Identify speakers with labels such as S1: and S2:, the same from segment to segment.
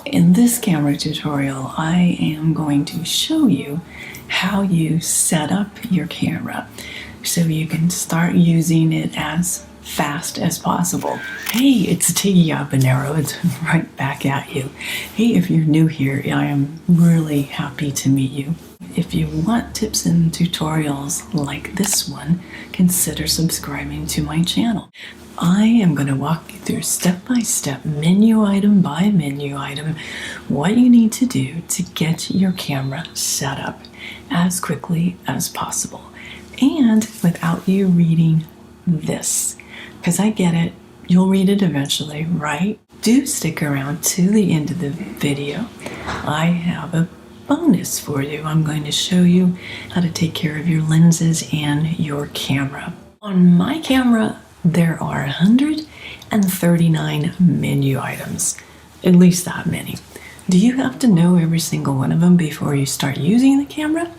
S1: In this camera tutorial, I am going to show you how you set up your camera so you can start using it as fast as possible. Hey, it's Tiggi Habanero. It's right back at you. Hey, if you're new here, I am really happy to meet you. If you want tips and tutorials like this one, consider subscribing to my channel. I am going to walk you through step by step, menu item by menu item, what you need to do to get your camera set up as quickly as possible and without you reading this. Because I get it, you'll read it eventually, right? Do stick around to the end of the video. I have a bonus for you. I'm going to show you how to take care of your lenses and your camera. On my camera, there are 139 menu items, at least that many. Do you have to know every single one of them before you start using the camera?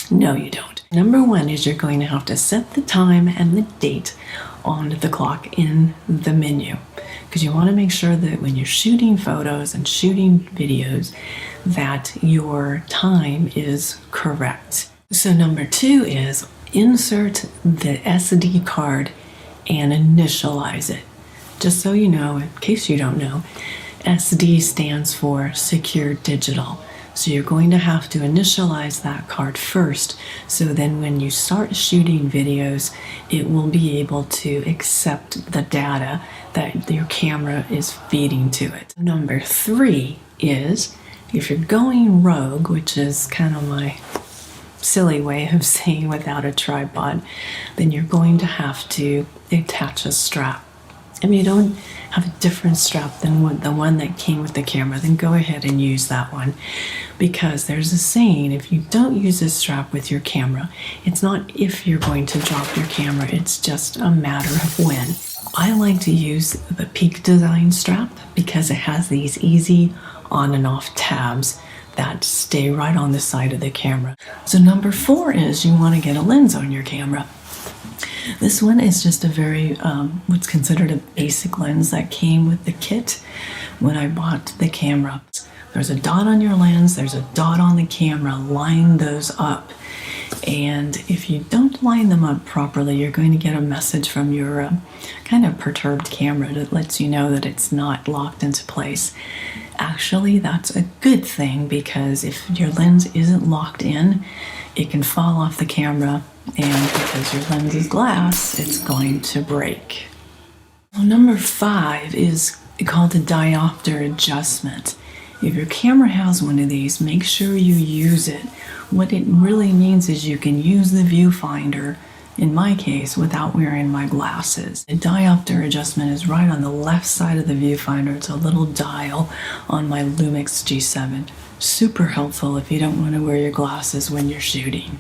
S1: No, you don't. Number one is you're going to have to set the time and the date on the clock in the menu, because you want to make sure that when you're shooting photos and shooting videos that your time is correct. So number two is insert the SD card and initialize it. Just so you know, in case you don't know, SD stands for Secure Digital. So you're going to have to initialize that card first, so then when you start shooting videos, it will be able to accept the data that your camera is feeding to it. Number three is, if you're going rogue, which is kind of my silly way of saying without a tripod, then you're going to have to attach a strap. If you don't have a different strap than the one that came with the camera, then go ahead and use that one, because there's a saying, if you don't use a strap with your camera, it's not if you're going to drop your camera, it's just a matter of when. I like to use the Peak Design strap because it has these easy on and off tabs that stay right on the side of the camera. So number four is you want to get a lens on your camera. This one is just a very, what's considered a basic lens that came with the kit when I bought the camera. There's a dot on your lens, there's a dot on the camera, line those up. And if you don't line them up properly, you're going to get a message from your kind of perturbed camera that lets you know that it's not locked into place. Actually, that's a good thing, because if your lens isn't locked in, it can fall off the camera, and because your lens is glass, it's going to break. Well, number five is called a diopter adjustment. If your camera has one of these, make sure you use it. What it really means is you can use the viewfinder, in my case, without wearing my glasses. The diopter adjustment is right on the left side of the viewfinder. It's a little dial on my Lumix G7. Super helpful if you don't want to wear your glasses when you're shooting.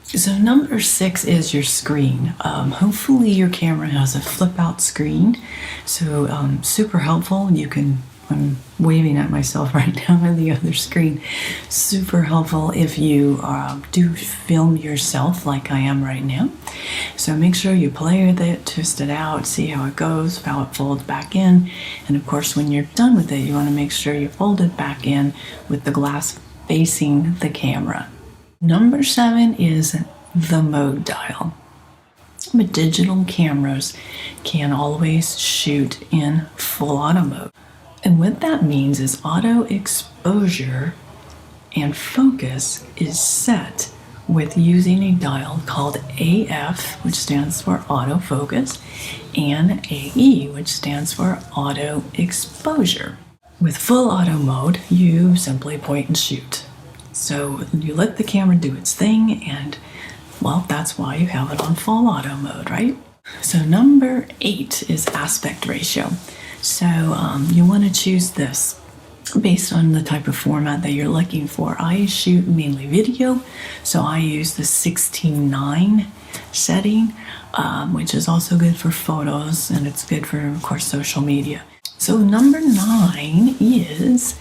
S1: So number six is your screen. Hopefully your camera has a flip out screen. So super helpful. You can, I'm waving at myself right now on the other screen. Super helpful if you do film yourself like I am right now. So make sure you play with it, twist it out, see how it goes, how it folds back in. And of course, when you're done with it, you want to make sure you fold it back in with the glass facing the camera. Number seven is the mode dial. But digital cameras can always shoot in full auto mode. And what that means is auto exposure and focus is set with using a dial called AF, which stands for autofocus, and AE, which stands for auto exposure. With full auto mode, you simply point and shoot. So you let the camera do its thing, and well, that's why you have it on full auto mode, right? So number eight is aspect ratio. So you want to choose this based on the type of format that you're looking for. I shoot mainly video, so I use the 16:9 setting, which is also good for photos, and it's good for, of course, social media. So number 9 is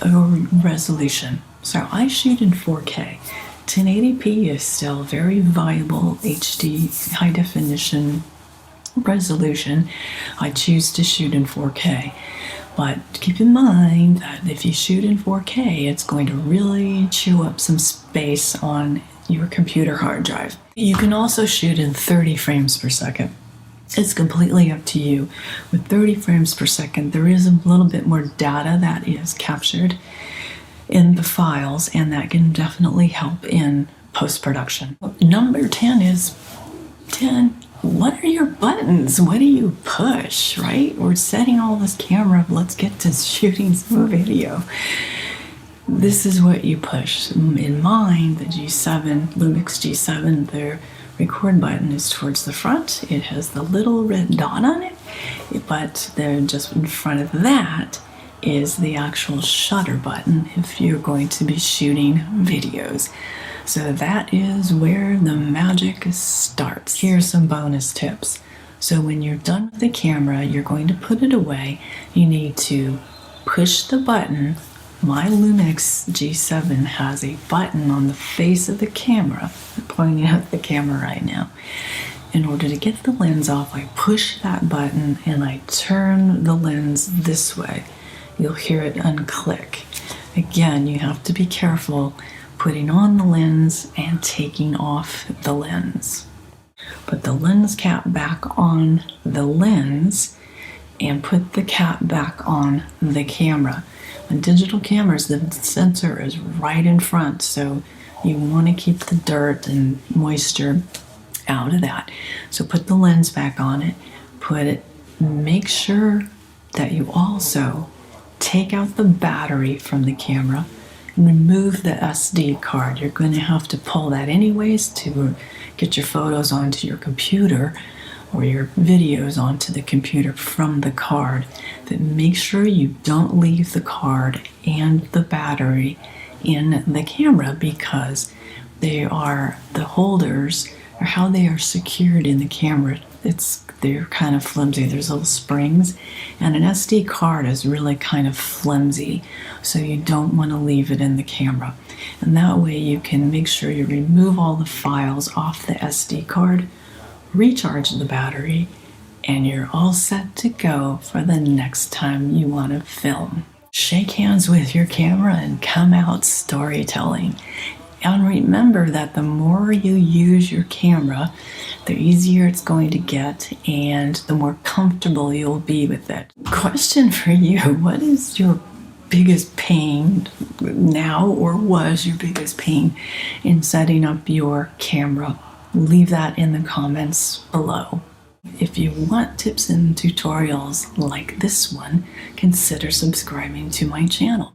S1: resolution. So I shoot in 4K. 1080p is still very viable HD high definition resolution. I choose to shoot in 4K. But keep in mind that if you shoot in 4K, it's going to really chew up some space on your computer hard drive. You can also shoot in 30 frames per second. It's completely up to you. With 30 frames per second, there is a little bit more data that is captured in the files, and that can definitely help in post-production. Number 10 is 10. What are your buttons? What do you push, right? We're setting all this camera up. Let's get to shooting some video. This is what you push. In mine, the G7, Lumix G7, their record button is towards the front. It has the little red dot on it, but then just in front of that is the actual shutter button if you're going to be shooting videos. So that is where the magic starts. Here's some bonus tips. So when you're done with the camera, you're going to put it away. You need to push the button. My Lumix G7 has a button on the face of the camera. I'm pointing at the camera right now. In order to get the lens off, I push that button and I turn the lens this way. You'll hear it unclick. Again, you have to be careful putting on the lens and taking off the lens. Put the lens cap back on the lens and put the cap back on the camera. On digital cameras, the sensor is right in front, so you want to keep the dirt and moisture out of that. So put the lens back on it, make sure that you also take out the battery from the camera and remove the SD card. You're going to have to pull that anyways to get your photos onto your computer or your videos onto the computer from the card. But make sure you don't leave the card and the battery in the camera, because the holders or how they are secured in the camera, they're kind of flimsy. There's little springs, and an SD card is really kind of flimsy, so you don't want to leave it in the camera. And that way you can make sure you remove all the files off the SD card, recharge the battery, and you're all set to go for the next time you want to film. Shake hands with your camera and come out storytelling. And remember that the more you use your camera, the easier it's going to get and the more comfortable you'll be with it. Question for you: what is your biggest pain now, or was your biggest pain in setting up your camera? Leave that in the comments below. If you want tips and tutorials like this one, consider subscribing to my channel.